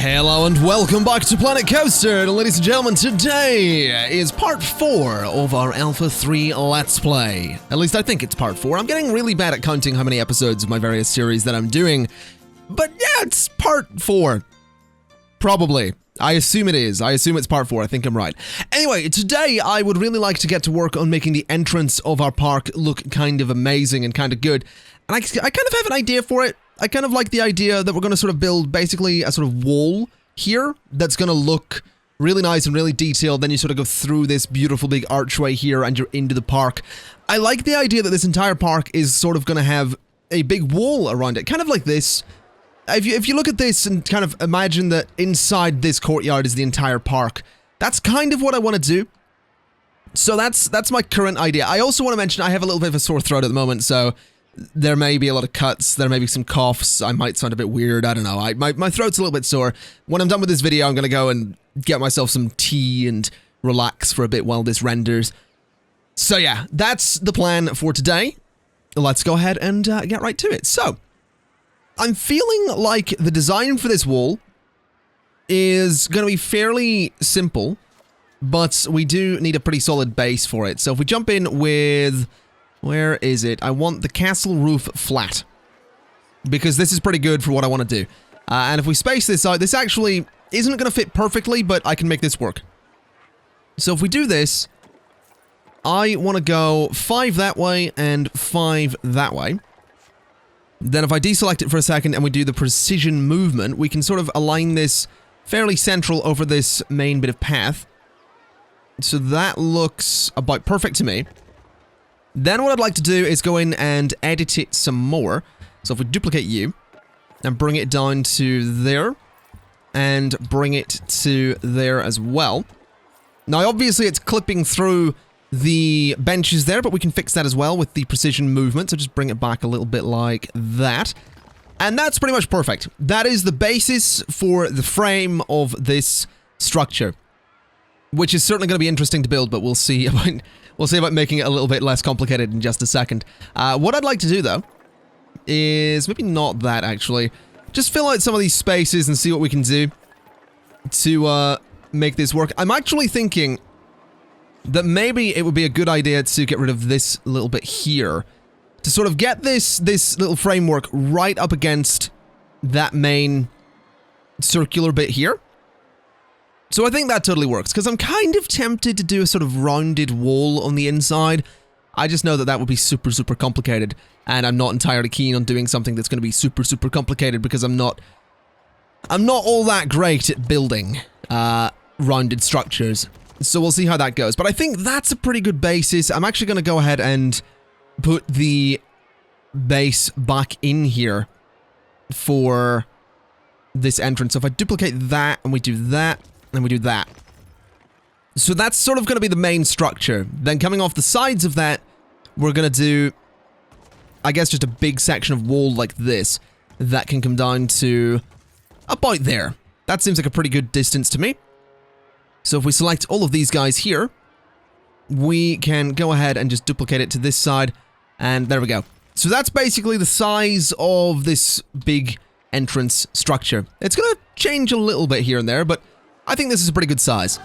Hello and welcome back to Planet Coaster, and ladies and gentlemen, today is part 4 of our Alpha 3 Let's Play. At least I think it's part 4. I'm getting really bad at counting how many episodes of my various series that I'm doing, but yeah, it's part 4. Probably. I assume it is. I assume it's part 4. I think I'm right. Anyway, today I would really like to get to work on making the entrance of our park look kind of amazing and kind of good. And I kind of have an idea for it. I kind of like the idea that we're going to sort of build basically a sort of wall here that's going to look really nice and really detailed. Then you sort of go through this beautiful big archway here and you're into the park. I like the idea that this entire park is sort of going to have a big wall around it, kind of like this. If you look at this and kind of imagine that inside this courtyard is the entire park, that's kind of what I want to do. So that's my current idea. I also want to mention I have a little bit of a sore throat at the moment, so there may be a lot of cuts, there may be some coughs, I might sound a bit weird, I don't know. My throat's a little bit sore. When I'm done with this video, I'm going to go and get myself some tea and relax for a bit while this renders. So yeah, that's the plan for today. Let's go ahead and get right to it. So, I'm feeling like the design for this wall is going to be fairly simple, but we do need a pretty solid base for it. So if we jump in with... where is it? I want the castle roof flat, because this is pretty good for what I want to do. And if we space this out, this actually isn't going to fit perfectly, but I can make this work. So if we do this, I want to go 5 that way and 5 that way. Then if I deselect it for a second and we do the precision movement, we can sort of align this fairly central over this main bit of path. So that looks about perfect to me. Then what I'd like to do is go in and edit it some more. So if we duplicate you, and bring it down to there, and bring it to there as well. Now obviously it's clipping through the benches there, but we can fix that as well with the precision movement, so just bring it back a little bit like that. And that's pretty much perfect. That is the basis for the frame of this structure, which is certainly going to be interesting to build, but we'll see about making it a little bit less complicated in just a second. What I'd like to do, though, is maybe not that, actually. Just fill out some of these spaces and see what we can do to make this work. I'm actually thinking that maybe it would be a good idea to get rid of this little bit here, to sort of get this little framework right up against that main circular bit here. So I think that totally works, because I'm kind of tempted to do a sort of rounded wall on the inside. I just know that that would be super, super complicated, and I'm not entirely keen on doing something that's going to be super, super complicated, because I'm not all that great at building rounded structures. So we'll see how that goes. But I think that's a pretty good basis. I'm actually going to go ahead and put the base back in here for this entrance. So if I duplicate that, and we do that, and we do that. So that's sort of going to be the main structure. Then coming off the sides of that, we're going to do, I guess, just a big section of wall like this that can come down to about there. That seems like a pretty good distance to me. So if we select all of these guys here, we can go ahead and just duplicate it to this side, and there we go. So that's basically the size of this big entrance structure. It's going to change a little bit here and there, but I think this is a pretty good size.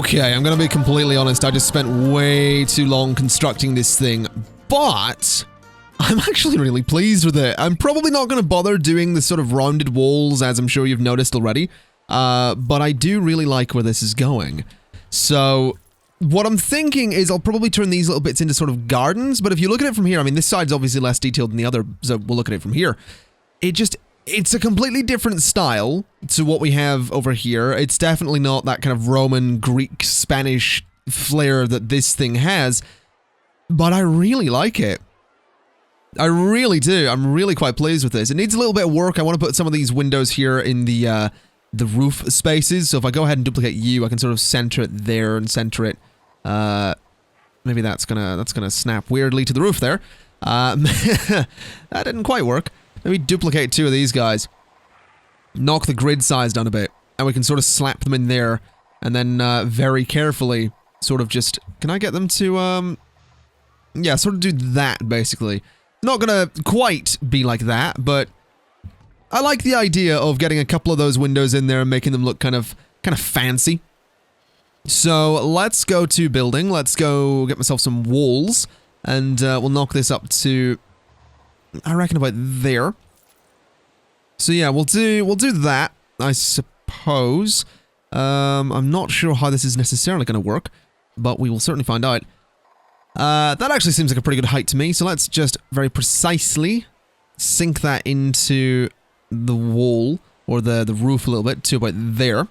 Okay, I'm gonna be completely honest, I just spent way too long constructing this thing, but I'm actually really pleased with it. I'm probably not gonna bother doing the sort of rounded walls, as I'm sure you've noticed already, but I do really like where this is going. So, what I'm thinking is I'll probably turn these little bits into sort of gardens, but if you look at it from here, I mean, this side's obviously less detailed than the other, so we'll look at it from here. It's a completely different style to what we have over here. It's definitely not that kind of Roman, Greek, Spanish flair that this thing has, but I really like it. I really do. I'm really quite pleased with this. It needs a little bit of work. I want to put some of these windows here in the roof spaces. So if I go ahead and duplicate you, I can sort of center it there and center it. Maybe that's gonna snap weirdly to the roof there. That didn't quite work. Maybe duplicate two of these guys. Knock the grid size down a bit. And we can sort of slap them in there. And then very carefully sort of just... Can I get them to... Yeah, sort of do that, basically. Not gonna quite be like that, but... I like the idea of getting a couple of those windows in there and making them look kind of fancy. So, let's go to building. Let's go get myself some walls. And we'll knock this up to... I reckon about there. So yeah, we'll do that, I suppose. I'm not sure how this is necessarily going to work, but we will certainly find out. That actually seems like a pretty good height to me, so let's just very precisely sink that into the wall, or the roof a little bit, to about there,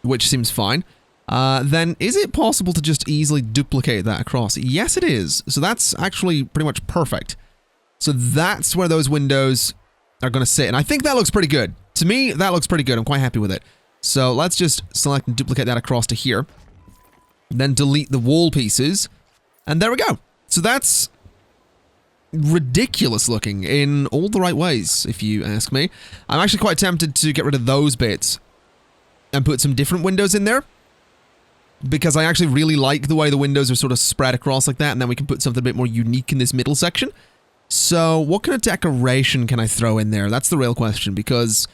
which seems fine. Then is it possible to just easily duplicate that across? Yes, it is. So that's actually pretty much perfect. So that's where those windows are going to sit. And I think that looks pretty good. To me, that looks pretty good. I'm quite happy with it. So let's just select and duplicate that across to here. Then delete the wall pieces. And there we go. So that's ridiculous looking in all the right ways, if you ask me. I'm actually quite tempted to get rid of those bits and put some different windows in there, because I actually really like the way the windows are sort of spread across like that, and then we can put something a bit more unique in this middle section. So, what kind of decoration can I throw in there? That's the real question, because...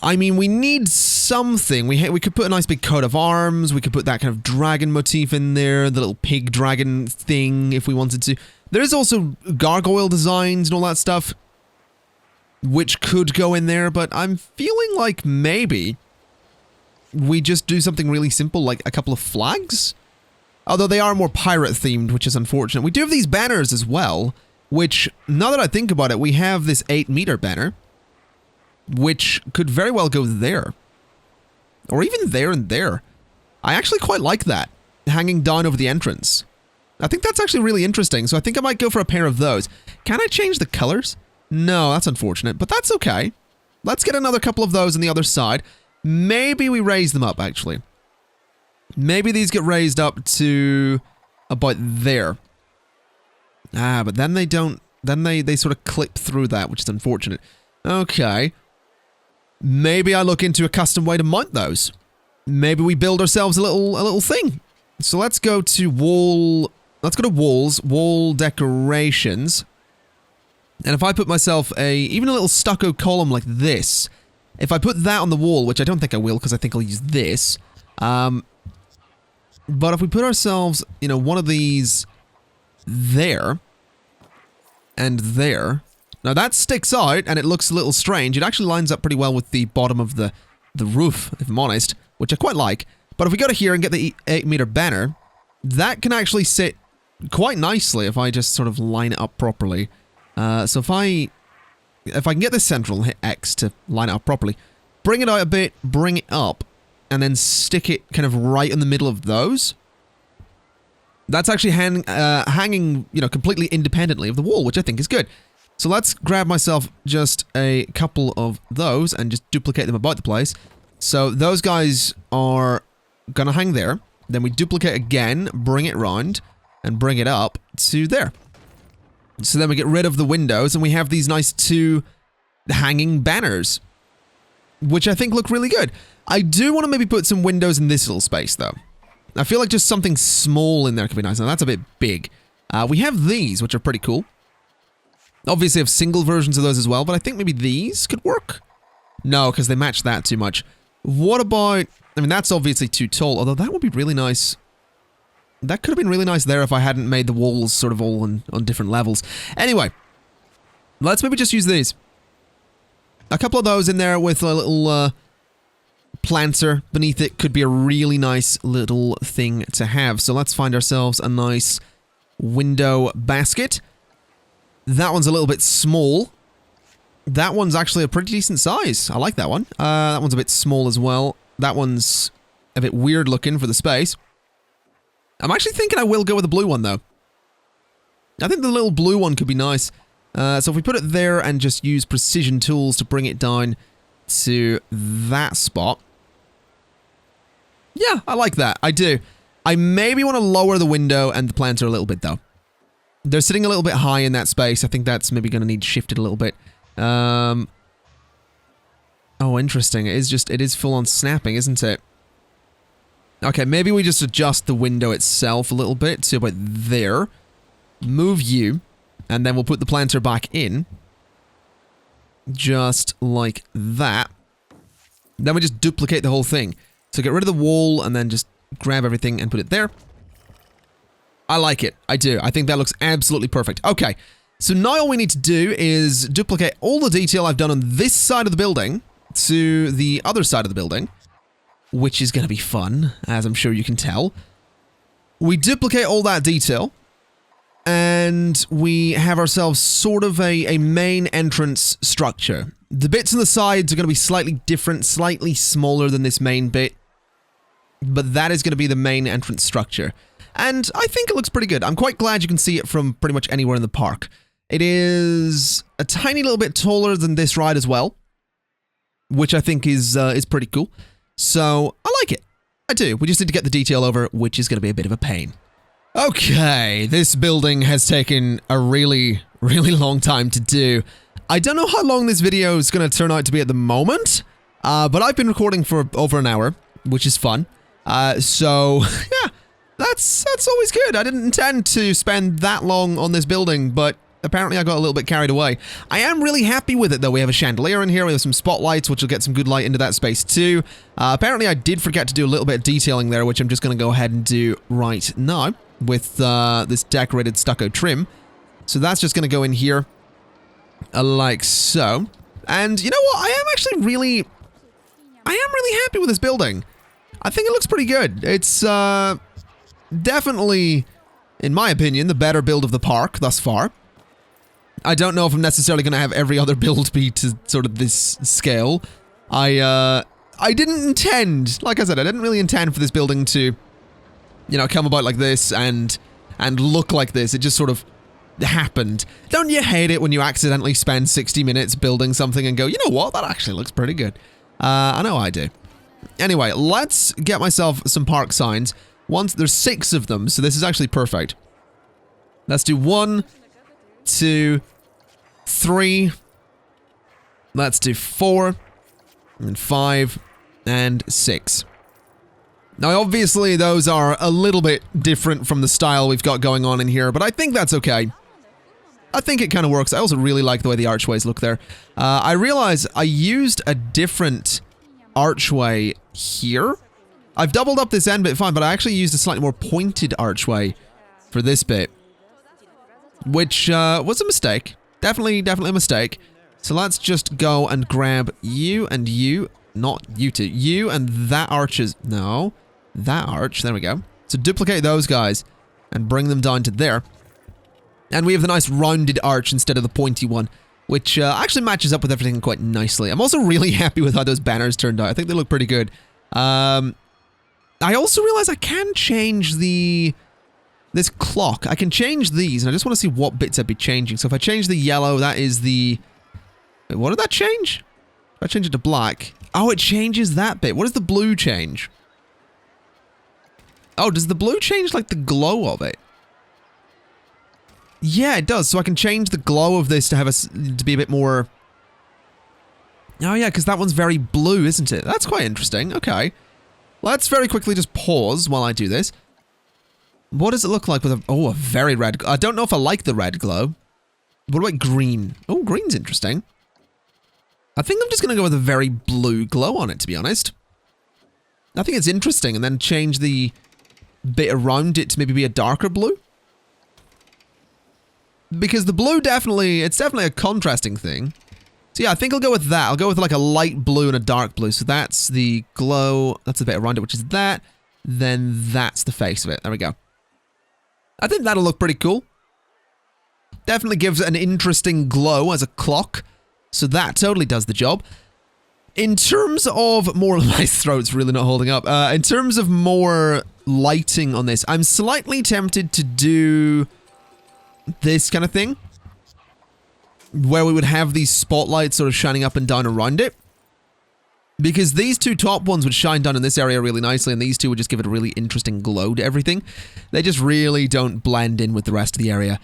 I mean, we need something. We could put a nice big coat of arms, we could put that kind of dragon motif in there, the little pig dragon thing, if we wanted to. There's also gargoyle designs and all that stuff, which could go in there, but I'm feeling like maybe we just do something really simple, like a couple of flags? Although they are more pirate-themed, which is unfortunate. We do have these banners as well, which, now that I think about it, we have this 8-meter banner, which could very well go there. Or even there and there. I actually quite like that, hanging down over the entrance. I think that's actually really interesting, so I think I might go for a pair of those. Can I change the colors? No, that's unfortunate, but that's okay. Let's get another couple of those on the other side. Maybe we raise them up, actually. Maybe these get raised up to about there. Ah, but then they don't... Then they sort of clip through that, which is unfortunate. Okay. Maybe I look into a custom way to mount those. Maybe we build ourselves a little thing. So let's go to wall... Let's go to walls, wall decorations. And if I put myself even a little stucco column like this, if I put that on the wall, which I don't think I will because I think I'll use this, but if we put ourselves, you know, one of these there and there, now that sticks out and it looks a little strange. It actually lines up pretty well with the bottom of the roof, if I'm honest, which I quite like. But if we go to here and get the 8-meter banner, that can actually sit quite nicely if I just sort of line it up properly. So if I can get this central and hit X to line it up properly, bring it out a bit, bring it up, and then stick it kind of right in the middle of those. That's actually hanging, you know, completely independently of the wall, which I think is good. So let's grab myself just a couple of those and just duplicate them about the place. So those guys are gonna hang there. Then we duplicate again, bring it round, and bring it up to there. So then we get rid of the windows, and we have these nice 2 hanging banners, which I think look really good. I do want to maybe put some windows in this little space, though. I feel like just something small in there could be nice. Now, that's a bit big. We have these, which are pretty cool. Obviously, I have single versions of those as well, but I think maybe these could work. No, because they match that too much. What about... I mean, that's obviously too tall, although that would be really nice. That could have been really nice there if I hadn't made the walls sort of all on different levels. Anyway, let's maybe just use these. A couple of those in there with a little planter beneath it could be a really nice little thing to have. So let's find ourselves a nice window basket. That one's a little bit small. That one's actually a pretty decent size. I like that one. That one's a bit small as well. That one's a bit weird looking for the space. I'm actually thinking I will go with the blue one, though. I think the little blue one could be nice. So if we put it there and just use precision tools to bring it down to that spot. Yeah, I like that. I do. I maybe want to lower the window and the planter a little bit, though. They're sitting a little bit high in that space. I think that's maybe going to need shifted a little bit. Oh, interesting. It is full on snapping, isn't it? Okay, maybe we just adjust the window itself a little bit to about there. Move you, and then we'll put the planter back in. Just like that. Then we just duplicate the whole thing. So get rid of the wall, and then just grab everything and put it there. I like it. I do. I think that looks absolutely perfect. Okay, so now all we need to do is duplicate all the detail I've done on this side of the building to the other side of the building, which is going to be fun, as I'm sure you can tell. We duplicate all that detail, and we have ourselves sort of a main entrance structure. The bits on the sides are going to be slightly different, slightly smaller than this main bit, but that is going to be the main entrance structure. And I think it looks pretty good. I'm quite glad you can see it from pretty much anywhere in the park. It is a tiny little bit taller than this ride as well, which I think is pretty cool. So, I like it. I do. We just need to get the detail over, which is going to be a bit of a pain. Okay, this building has taken a really, really long time to do. I don't know how long this video is going to turn out to be at the moment, but I've been recording for over an hour, which is fun. So, yeah, that's always good. I didn't intend to spend that long on this building, but apparently I got a little bit carried away. I am really happy with it, though. We have a chandelier in here. We have some spotlights, which will get some good light into that space, too. Apparently, I did forget to do a little bit of detailing there, which I'm just going to go ahead and do right now with this decorated stucco trim. So that's just going to go in here like so. And you know what? I am really happy with this building. I think it looks pretty good. It's definitely, in my opinion, the better build of the park thus far. I don't know if I'm necessarily going to have every other build be to sort of this scale. I didn't intend, like I said, I didn't really intend for this building to, you know, come about like this and look like this. It just sort of happened. Don't you hate it when you accidentally spend 60 minutes building something and go, you know what, that actually looks pretty good. I know I do. Anyway, let's get myself some park signs. There's 6 of them, so this is actually perfect. Let's do 1, 2, 3. Let's do 4, and 5, and 6. Now, obviously, those are a little bit different from the style we've got going on in here, but I think that's okay. I think it kind of works. I also really like the way the archways look there. I realize I used a different archway here. I've doubled up this end bit fine, but I actually used a slightly more pointed archway for this bit, which was a mistake. Definitely a mistake. So let's just go and grab you and you, not you two, you and that arches. No, that arch. There we go. So duplicate those guys and bring them down to there. And we have the nice rounded arch instead of the pointy one, which actually matches up with everything quite nicely. I'm also really happy with how those banners turned out. I think they look pretty good. I also realize I can change this clock. I can change these, and I just want to see what bits I'd be changing. So if I change the yellow, that is the... Wait, what did that change? If I change it to black... Oh, it changes that bit. What does the blue change? Oh, does the blue change, like, the glow of it? Yeah, it does. So I can change the glow of this to have to be a bit more... Oh, yeah, because that one's very blue, isn't it? That's quite interesting. Okay. Let's very quickly just pause while I do this. What does it look like with a very red... I don't know if I like the red glow. What about green? Oh, green's interesting. I think I'm just going to go with a very blue glow on it, to be honest. I think it's interesting, and then change the bit around it to maybe be a darker blue. Because the blue it's definitely a contrasting thing. So yeah, I think I'll go with that. I'll go with like a light blue and a dark blue. So that's the glow. That's the bit around it, which is that. Then that's the face of it. There we go. I think that'll look pretty cool. Definitely gives an interesting glow as a clock. So that totally does the job. In terms of more... My throat's really not holding up. In terms of more lighting on this, I'm slightly tempted to do this kind of thing, where we would have these spotlights sort of shining up and down around it. Because these two top ones would shine down in this area really nicely, and these two would just give it a really interesting glow to everything. They just really don't blend in with the rest of the area.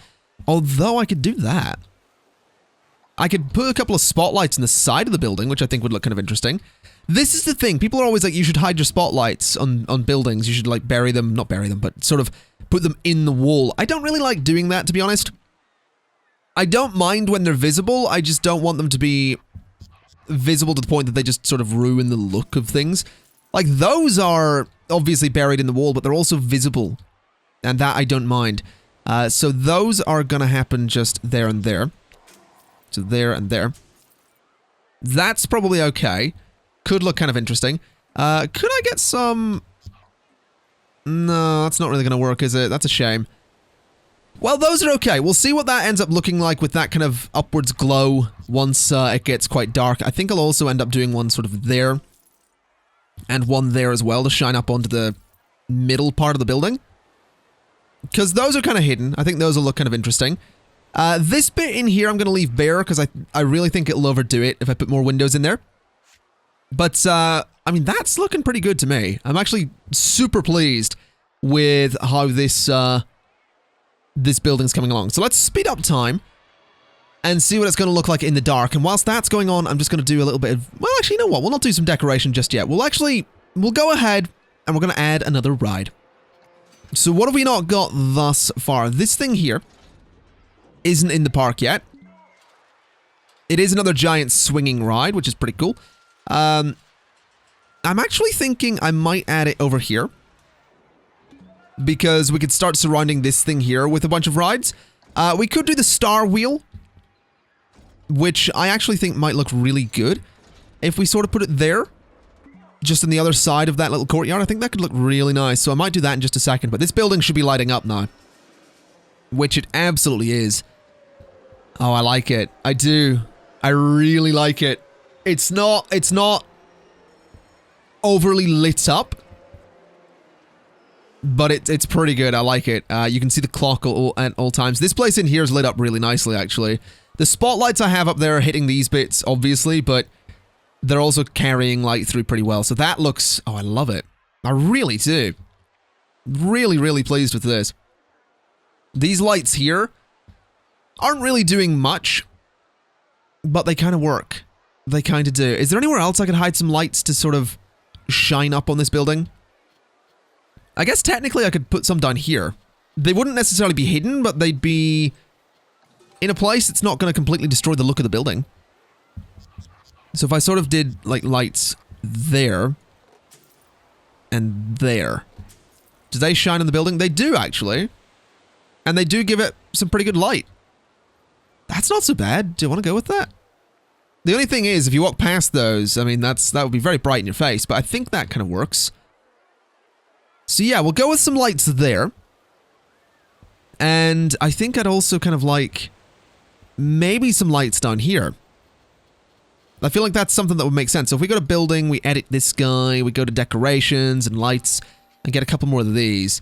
Although I could do that. I could put a couple of spotlights in the side of the building, which I think would look kind of interesting. This is the thing. People are always like, you should hide your spotlights on buildings. You should like bury them, not bury them, but sort of put them in the wall. I don't really like doing that, to be honest. I don't mind when they're visible. I just don't want them to be visible to the point that they just sort of ruin the look of things. Like, those are obviously buried in the wall, but they're also visible. And that I don't mind. So those are gonna happen just there and there. So there and there. That's probably okay. Could look kind of interesting. Could I get some... No, that's not really gonna work, is it? That's a shame. Well, those are okay. We'll see what that ends up looking like with that kind of upwards glow once it gets quite dark. I think I'll also end up doing one sort of there. And one there as well to shine up onto the middle part of the building. Because those are kind of hidden. I think those will look kind of interesting. This bit in here I'm going to leave bare because I really think it'll overdo it if I put more windows in there. But, I mean, that's looking pretty good to me. I'm actually super pleased with how this building's coming along. So let's speed up time and see what it's going to look like in the dark. And whilst that's going on, I'm just going to do a little bit of... Well, actually, you know what? We'll not do some decoration just yet. We'll go ahead and we're going to add another ride. So what have we not got thus far? This thing here isn't in the park yet. It is another giant swinging ride, which is pretty cool. I'm actually thinking I might add it over here. Because we could start surrounding this thing here with a bunch of rides. We could do the Star Wheel, which I actually think might look really good. If we sort of put it there, just on the other side of that little courtyard, I think that could look really nice. So I might do that in just a second. But this building should be lighting up now. Which it absolutely is. Oh, I like it. I do. I really like it. It's not overly lit up. But it's pretty good. I like it. You can see the clock at all times. This place in here is lit up really nicely, actually. The spotlights I have up there are hitting these bits, obviously, but they're also carrying light through pretty well. So that looks... Oh, I love it. I really do. Really, really pleased with this. These lights here aren't really doing much, but they kind of work. They kind of do. Is there anywhere else I could hide some lights to sort of shine up on this building? I guess technically I could put some down here. They wouldn't necessarily be hidden, but they'd be in a place that's not going to completely destroy the look of the building. So if I sort of did like lights there and there, do they shine in the building? They do, actually. And they do give it some pretty good light. That's not so bad. Do you want to go with that? The only thing is, if you walk past those, I mean, that would be very bright in your face, but I think that kind of works. So yeah, we'll go with some lights there. And I think I'd also kind of like maybe some lights down here. I feel like that's something that would make sense. So if we go to building, we edit this guy, we go to decorations and lights, and get a couple more of these,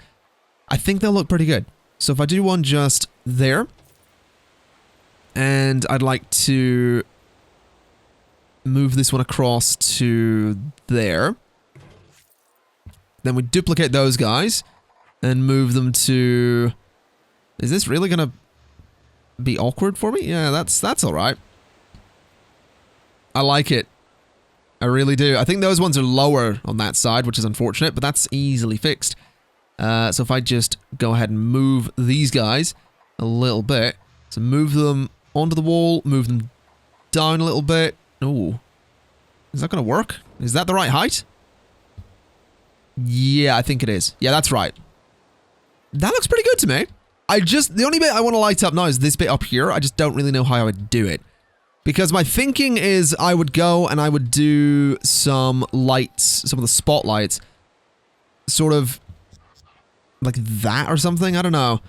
I think they'll look pretty good. So if I do one just there, and I'd like to move this one across to there, then we duplicate those guys and move them to... Is this really gonna be awkward for me? Yeah, that's all right. I like it. I really do. I think those ones are lower on that side, which is unfortunate, but that's easily fixed. So if I just go ahead and move these guys a little bit. So move them onto the wall, move them down a little bit. Ooh. Is that going to work? Is that the right height? Yeah, I think it is. Yeah, that's right. That looks pretty good to me. The only bit I want to light up now is this bit up here. I just don't really know how I would do it. Because my thinking is I would go and I would do some lights, some of the spotlights, sort of like that or something. I don't know.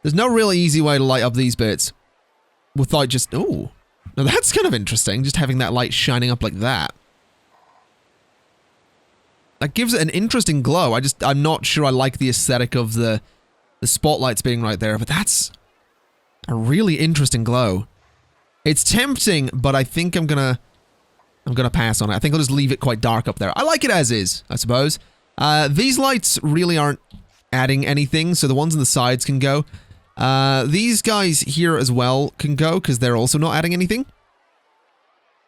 There's no really easy way to light up these bits without just, ooh. Now that's kind of interesting, just having that light shining up like that. That gives it an interesting glow. I'm not sure I like the aesthetic of the spotlights being right there, but that's a really interesting glow. It's tempting, but I think I'm gonna pass on it. I think I'll just leave it quite dark up there. I like it as is, I suppose. These lights really aren't adding anything, so the ones on the sides can go. These guys here as well can go, because they're also not adding anything.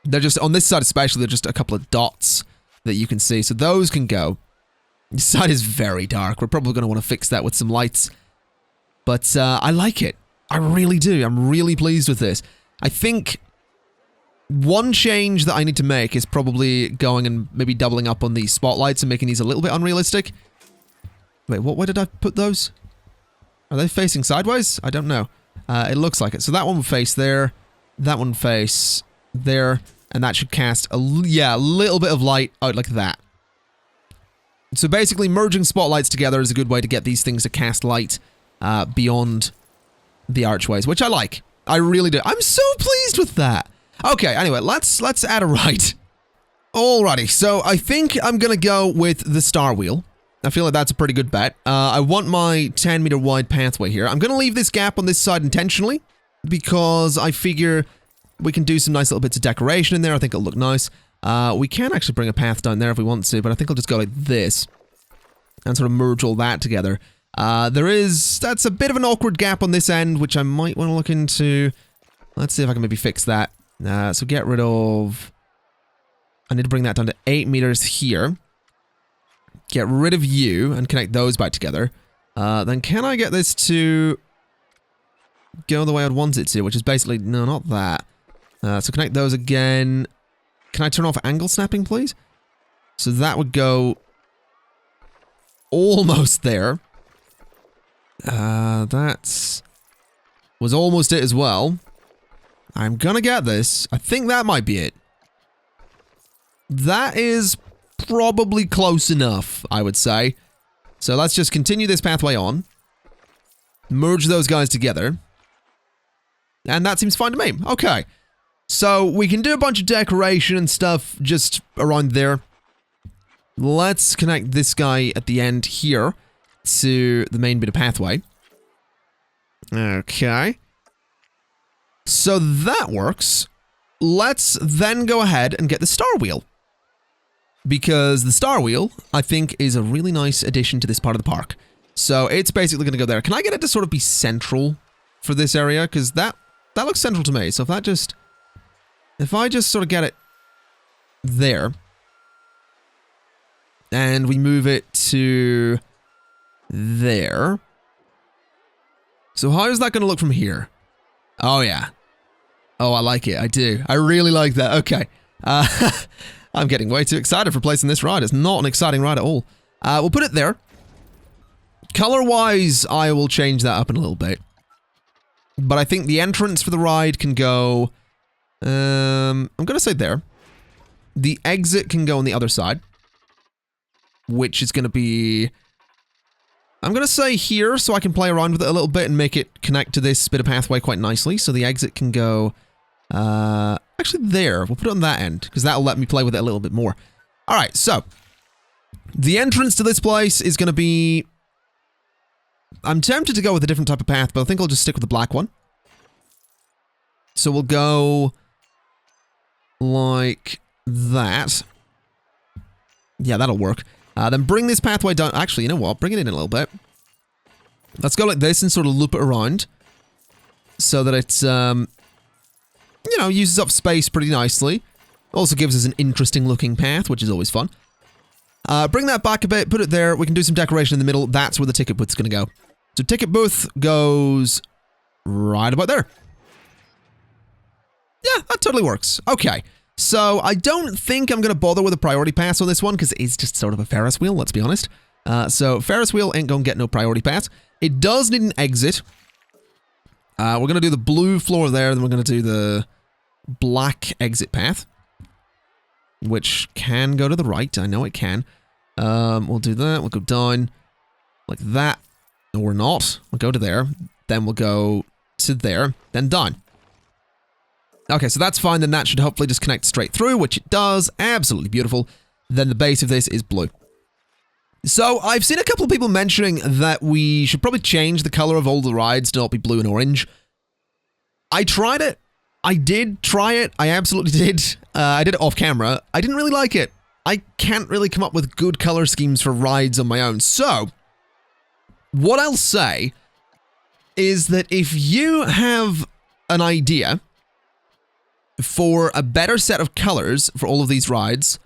They're just, on this side especially, they're just a couple of dots that you can see, so those can go. This side is very dark. We're probably going to want to fix that with some lights. But I like it. I really do. I'm really pleased with this. I think one change that I need to make is probably going and maybe doubling up on these spotlights and making these a little bit unrealistic. Wait, where did I put those? Are they facing sideways? I don't know. It looks like it. So that one will face there. That one face there. And that should cast a little bit of light out like that. So basically, merging spotlights together is a good way to get these things to cast light beyond the archways, which I like. I really do. I'm so pleased with that. Okay, anyway, let's add a ride. Alrighty, so I think I'm gonna go with the Star Wheel. I feel like that's a pretty good bet. I want my 10-meter wide pathway here. I'm gonna leave this gap on this side intentionally, because I figure we can do some nice little bits of decoration in there. I think it'll look nice. We can actually bring a path down there if we want to, but I think I'll just go like this and sort of merge all that together. That's a bit of an awkward gap on this end, which I might want to look into. Let's see if I can maybe fix that. So get rid of, I need to bring that down to 8 meters here. Get rid of you and connect those back together. Then can I get this to go the way I'd want it to, which is basically, no, not that. So connect those again. Can I turn off angle snapping, please? So that would go almost there. That was almost it as well. I'm gonna get this. I think that might be it. That is probably close enough, I would say. So let's just continue this pathway on. Merge those guys together. And that seems fine to me. Okay. So we can do a bunch of decoration and stuff just around there. Let's connect this guy at the end here to the main bit of pathway. Okay. So that works. Let's then go ahead and get the Star Wheel. Because the Star Wheel, I think, is a really nice addition to this part of the park. So it's basically going to go there. Can I get it to sort of be central for this area? Because that looks central to me. So if I just sort of get it there, and we move it to there. So how is that going to look from here? Oh, yeah. Oh, I like it. I do. I really like that. Okay. I'm getting way too excited for placing this ride. It's not an exciting ride at all. We'll put it there. Color-wise, I will change that up in a little bit. But I think the entrance for the ride can go... I'm going to say there. The exit can go on the other side. Which is going to be... I'm going to say here, so I can play around with it a little bit and make it connect to this bit of pathway quite nicely. So the exit can go... actually there. We'll put it on that end, because that'll let me play with it a little bit more. Alright, so... the entrance to this place is going to be... I'm tempted to go with a different type of path, but I think I'll just stick with the black one. So we'll go... like that. Yeah, that'll work. Then bring this pathway down. Actually, you know what? Bring it in a little bit. Let's go like this and sort of loop it around. So that it's, you know, uses up space pretty nicely. Also gives us an interesting looking path, which is always fun. Bring that back a bit, put it there. We can do some decoration in the middle. That's where the ticket booth's going to go. So ticket booth goes right about there. Yeah, that totally works. Okay. So I don't think I'm going to bother with a priority pass on this one because it's just sort of a Ferris wheel, let's be honest. So Ferris wheel ain't going to get no priority pass. It does need an exit. We're going to do the blue floor there, then we're going to do the black exit path, which can go to the right. I know it can. We'll do that. We'll go down like that. Or not. We'll go to there. Then we'll go to there. Then down. Okay, so that's fine. Then that should hopefully just connect straight through, which it does. Absolutely beautiful. Then the base of this is blue. So I've seen a couple of people mentioning that we should probably change the color of all the rides to not be blue and orange. I tried it. I did try it. I absolutely did. I did it off camera. I didn't really like it. I can't really come up with good color schemes for rides on my own. So what I'll say is that if you have an idea for a better set of colors for all of these rides,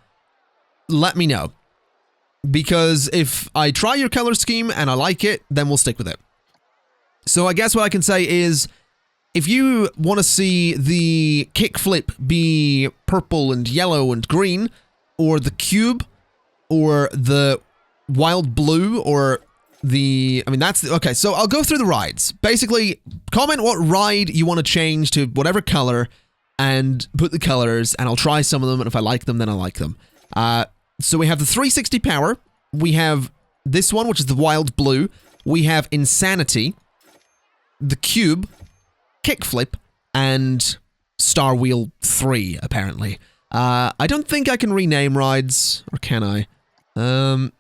let me know. Because if I try your color scheme and I like it, then we'll stick with it. So I guess what I can say is, if you want to see the kickflip be purple and yellow and green, or the cube, or the wild blue, or the... I mean, that's... Okay, so I'll go through the rides. Basically, comment what ride you want to change to whatever color, and put the colors, and I'll try some of them, and if I like them, then I like them. So we have the 360 power, we have this one, which is the wild blue, we have Insanity, the cube, kickflip, and Star Wheel 3, apparently. I don't think I can rename rides, or can I? No,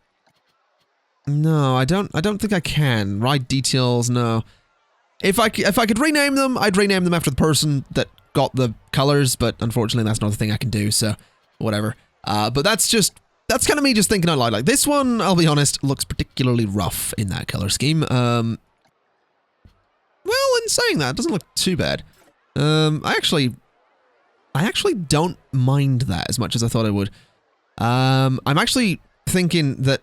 I don't think I can. Ride details, no. If I could rename them, I'd rename them after the person that got the colors, but unfortunately that's not a thing I can do, so whatever. But that's kind of me just thinking out loud. Like, this one, I'll be honest, looks particularly rough in that color scheme. Well, in saying that, it doesn't look too bad. I actually don't mind that as much as I thought I would. I'm actually thinking that,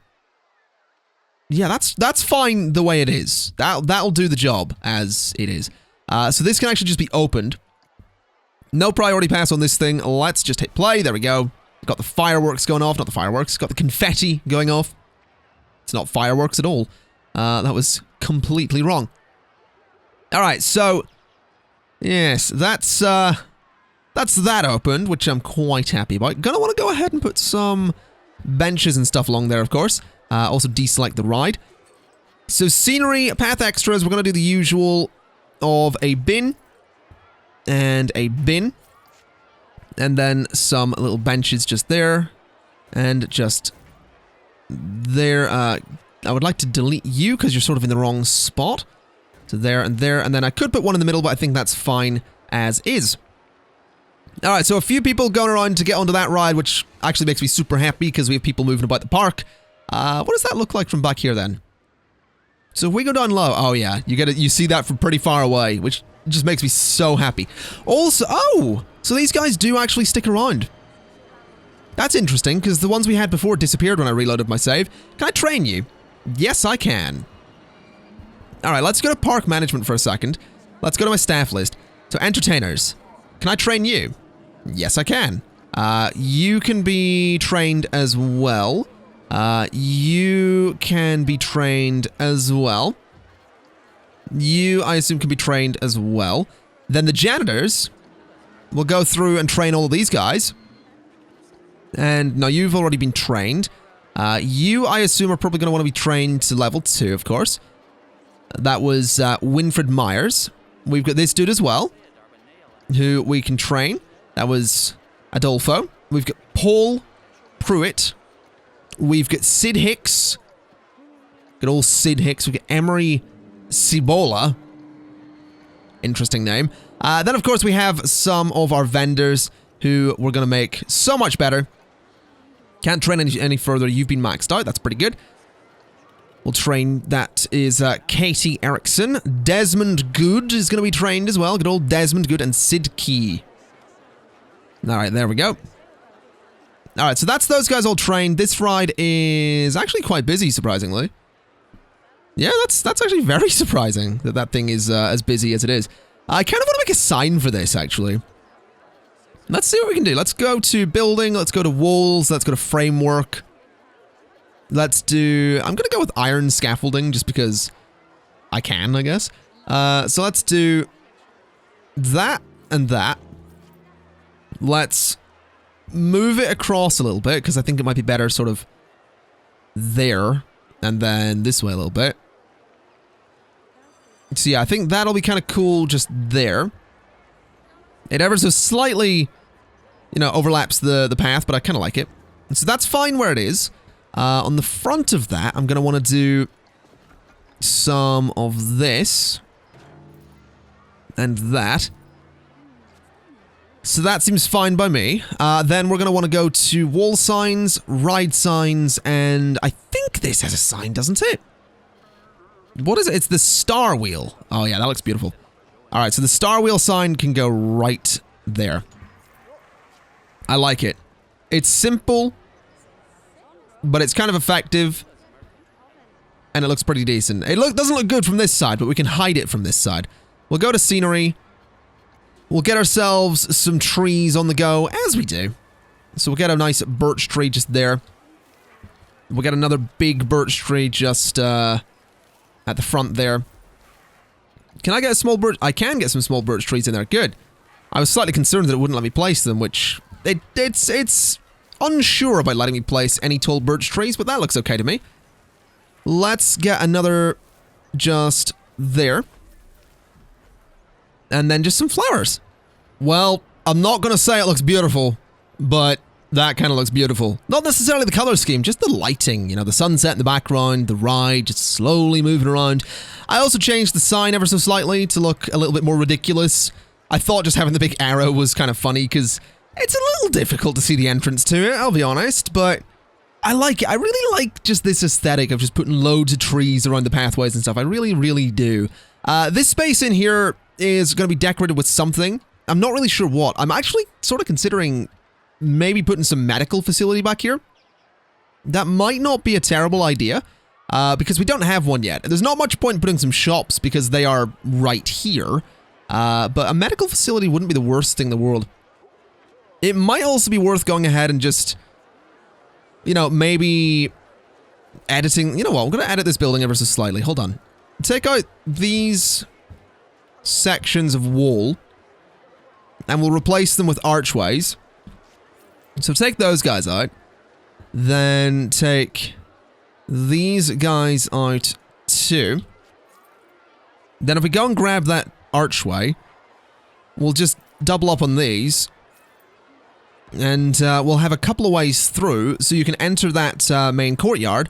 yeah, that's fine the way it is. That'll do the job as it is. So this can actually just be opened. No priority pass on this thing. Let's just hit play. There we go. Got the fireworks going off. Not the fireworks. Got the confetti going off. It's not fireworks at all. That was completely wrong. Alright, so... Yes, that's that opened, which I'm quite happy about. Gonna want to go ahead and put some benches and stuff along there, of course. Also deselect the ride. So scenery, path extras, we're gonna do the usual of a bin. And a bin. And then some little benches just there. And just there. I would like to delete you because you're sort of in the wrong spot. So there. And then I could put one in the middle, but I think that's fine as is. Alright, so a few people going around to get onto that ride, which actually makes me super happy because we have people moving about the park. What does that look like from back here then? So if we go down low, oh yeah, you see that from pretty far away, which just makes me so happy. Also, oh, so these guys do actually stick around. That's interesting, because the ones we had before disappeared when I reloaded my save. Can I train you? Yes, I can. Alright, let's go to park management for a second. Let's go to my staff list. So, entertainers. Can I train you? Yes, I can. You can be trained as well. You can be trained as well. You, I assume, can be trained as well. Then the janitors will go through and train all of these guys. And now you've already been trained. You, I assume, are probably going to want to be trained to level 2, of course. That was Winfred Myers. We've got this dude as well, who we can train. That was Adolfo. We've got Paul Pruitt. We've got Sid Hicks. Good old Sid Hicks. We've got Emery Cibola. Interesting name. Then, of course, we have some of our vendors who we're going to make so much better. Can't train any further. You've been maxed out. That's pretty good. We'll train. That is Katie Erickson. Desmond Good is going to be trained as well. Good old Desmond Good and Sid Key. Alright, there we go. Alright, so that's those guys all trained. This ride is actually quite busy, surprisingly. Yeah, that's actually very surprising that that thing is as busy as it is. I kind of want to make a sign for this, actually. Let's see what we can do. Let's go to building. Let's go to walls. Let's go to framework. Let's do... I'm going to go with iron scaffolding just because I can, I guess. So let's do that and that. Let's move it across a little bit because I think it might be better sort of there and then this way a little bit. So yeah, I think that'll be kind of cool just there. It ever so slightly, you know, overlaps the path, but I kind of like it. And so that's fine where it is. On the front of that, I'm going to want to do some of this and that. So that seems fine by me. Then we're going to want to go to wall signs, ride signs, and I think this has a sign, doesn't it? What is it? It's the star wheel. Oh yeah, that looks beautiful. All right, so the star wheel sign can go right there. I like it. It's simple, but it's kind of effective, and it looks pretty decent. It doesn't look good from this side, but we can hide it from this side. We'll go to scenery. We'll get ourselves some trees on the go, as we do. So we'll get a nice birch tree just there. We'll get another big birch tree just at the front there. Can I get a small birch? I can get some small birch trees in there. Good. I was slightly concerned that it wouldn't let me place them, which it's unsure about letting me place any tall birch trees, but that looks okay to me. Let's get another just there. And then just some flowers. Well, I'm not going to say it looks beautiful, but that kind of looks beautiful. Not necessarily the color scheme, just the lighting. You know, the sunset in the background, the ride just slowly moving around. I also changed the sign ever so slightly to look a little bit more ridiculous. I thought just having the big arrow was kind of funny because it's a little difficult to see the entrance to it, I'll be honest, but I like it. I really like just this aesthetic of just putting loads of trees around the pathways and stuff. I really, really do. This space in here is going to be decorated with something. I'm not really sure what. I'm actually sort of considering maybe putting some medical facility back here. That might not be a terrible idea, because we don't have one yet. There's not much point in putting some shops because they are right here, but a medical facility wouldn't be the worst thing in the world. It might also be worth going ahead and just, you know, maybe editing. You know what? I'm going to edit this building ever so slightly. Hold on. Take out these sections of wall and we'll replace them with archways. So take those guys out. Then take these guys out too. Then if we go and grab that archway, we'll just double up on these. And we'll have a couple of ways through so you can enter that main courtyard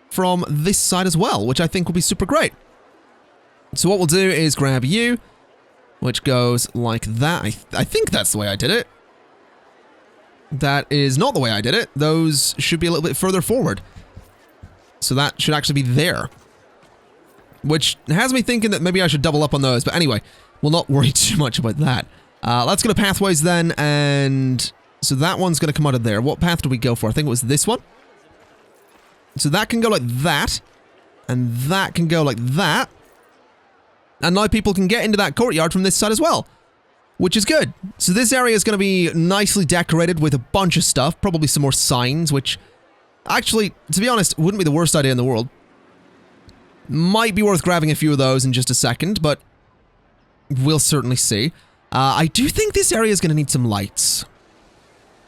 from this side as well, which I think will be super great. So what we'll do is grab you, which goes like that. I think that's the way I did it. That is not the way I did it. Those should be a little bit further forward. So that should actually be there. Which has me thinking that maybe I should double up on those. But anyway, we'll not worry too much about that. Let's go to pathways then. And so that one's going to come out of there. What path did we go for? I think it was this one. So that can go like that. And that can go like that. And now people can get into that courtyard from this side as well, which is good. So this area is going to be nicely decorated with a bunch of stuff, probably some more signs, which actually, to be honest, wouldn't be the worst idea in the world. Might be worth grabbing a few of those in just a second, but we'll certainly see. I do think this area is going to need some lights.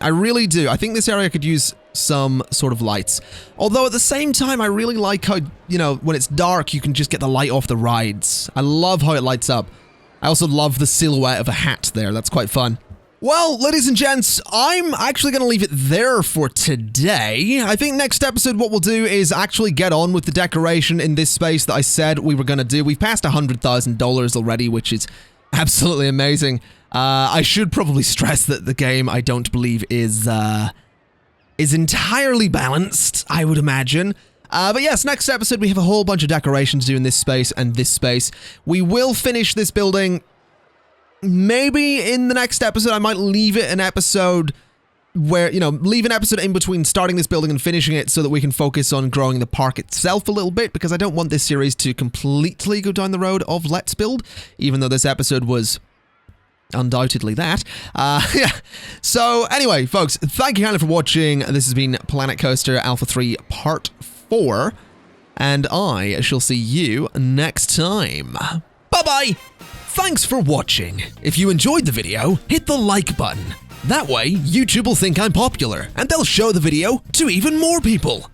I really do. I think this area could use some sort of lights. Although at the same time, I really like how, you know, when it's dark, you can just get the light off the rides. I love how it lights up. I also love the silhouette of a hat there. That's quite fun. Well, ladies and gents, I'm actually going to leave it there for today. I think next episode what we'll do is actually get on with the decoration in this space that I said we were going to do. We've passed $100,000 already, which is absolutely amazing. I should probably stress that the game, I don't believe, is entirely balanced, I would imagine. But yes, next episode we have a whole bunch of decorations to do in this space and this space. We will finish this building. Maybe in the next episode I might leave it an episode where, you know, leave an episode in between starting this building and finishing it so that we can focus on growing the park itself a little bit, because I don't want this series to completely go down the road of Let's Build, even though this episode was undoubtedly that. Yeah. So anyway, folks, thank you kindly for watching. This has been Planet Coaster Alpha 3 Part 4, and I shall see you next time. Bye-bye! Thanks for watching. If you enjoyed the video, hit the like button. That way, YouTube will think I'm popular, and they'll show the video to even more people.